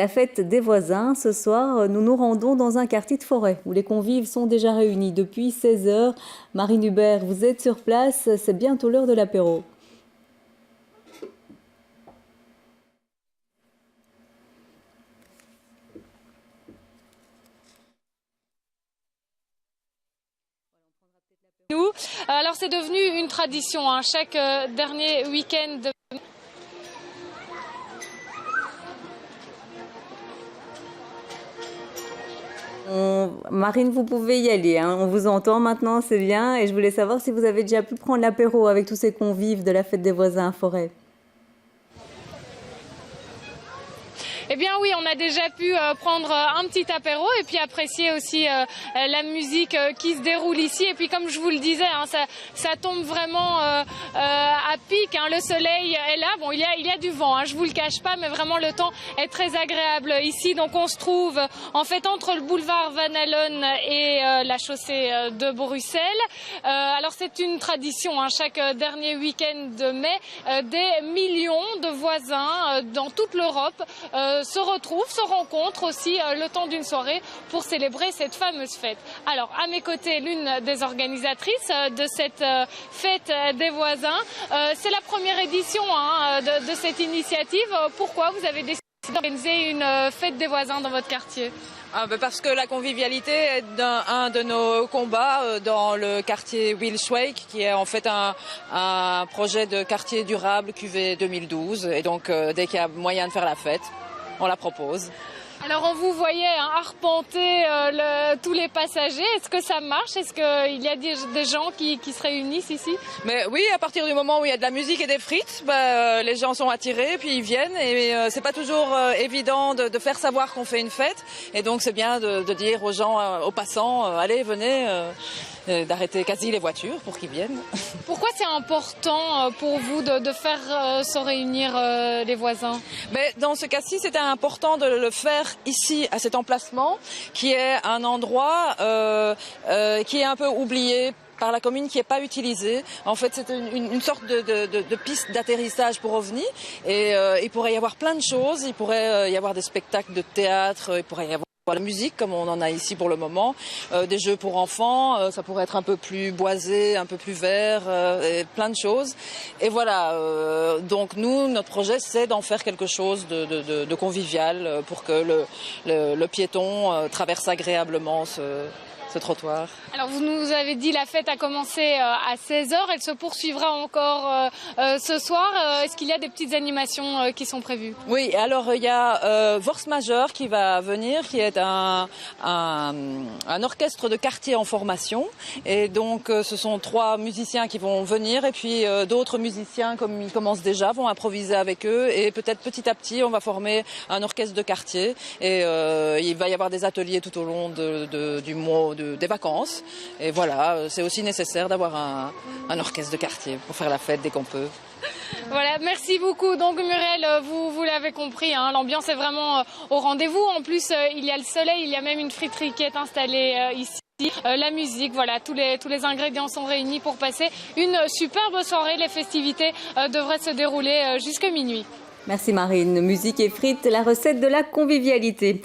La fête des voisins, ce soir, nous nous rendons dans un quartier de Forêt où les convives sont déjà réunis depuis 16 heures. Marine Hubert, vous êtes sur place, c'est bientôt l'heure de l'apéro. Alors c'est devenu une tradition, hein, chaque dernier week-end. Marine, vous pouvez y aller, hein. On vous entend maintenant, c'est bien. Et je voulais savoir si vous avez déjà pu prendre l'apéro avec tous ces convives de la fête des voisins à Forêt. Eh bien oui, on a déjà pu prendre un petit apéro et puis apprécier aussi la musique qui se déroule ici. Et puis comme je vous le disais, hein, ça tombe vraiment à pic, hein. Le soleil est là. Bon, il y a du vent, hein, je vous le cache pas, mais vraiment le temps est très agréable ici. Donc on se trouve en fait entre le boulevard Van Allen et la chaussée de Bruxelles. Alors c'est une tradition, hein, chaque dernier week-end de mai, des millions de voisins dans toute l'Europe se retrouvent, se rencontrent aussi le temps d'une soirée pour célébrer cette fameuse fête. Alors à mes côtés, l'une des organisatrices de cette fête des voisins. C'est la première édition, hein, de cette initiative. Pourquoi vous avez décidé d'organiser une fête des voisins dans votre quartier ? Parce que la convivialité est un de nos combats dans le quartier Wilswijk, qui est en fait un projet de quartier durable QV 2012. Et donc dès qu'il y a moyen de faire la fête, on la propose. Alors on vous voyait, hein, arpenter tous les passagers. Est-ce que ça marche? Est-ce qu'il y a des gens qui se réunissent ici? Mais oui, à partir du moment où il y a de la musique et des frites, les gens sont attirés, puis ils viennent. Et c'est pas toujours évident de faire savoir qu'on fait une fête. Et donc c'est bien de dire aux gens, aux passants, allez, venez, d'arrêter quasi les voitures pour qu'ils viennent. Pourquoi c'est important pour vous de faire se réunir les voisins? Mais dans ce cas-ci, c'était important de le faire ici, à cet emplacement, qui est un endroit qui est un peu oublié par la commune, qui n'est pas utilisée. En fait, c'est une sorte de piste d'atterrissage pour OVNI. Et il pourrait y avoir plein de choses. Il pourrait y avoir des spectacles de théâtre, il pourrait y avoir la musique comme on en a ici pour le moment, des jeux pour enfants, ça pourrait être un peu plus boisé, un peu plus vert, et plein de choses. Et voilà, donc nous, notre projet, c'est d'en faire quelque chose de convivial pour que le piéton traverse agréablement ce trottoir. Alors vous nous avez dit la fête a commencé à 16 heures, elle se poursuivra encore ce soir. Est-ce qu'il y a des petites animations qui sont prévues? Oui, alors il y a Force Majeure qui va venir, qui est un orchestre de quartier en formation. Et donc ce sont 3 musiciens qui vont venir et puis d'autres musiciens, comme ils commencent déjà, vont improviser avec eux. Et peut-être petit à petit, on va former un orchestre de quartier. Et il va y avoir des ateliers tout au long du mois, des vacances. Et voilà, c'est aussi nécessaire d'avoir un orchestre de quartier pour faire la fête dès qu'on peut. Voilà, merci beaucoup. Donc Muriel, vous l'avez compris, hein, l'ambiance est vraiment au rendez-vous. En plus, il y a le soleil, il y a même une friterie qui est installée ici. La musique, voilà, tous les ingrédients sont réunis pour passer une superbe soirée. Les festivités devraient se dérouler jusqu'à minuit. Merci Marine. Musique et frites, la recette de la convivialité.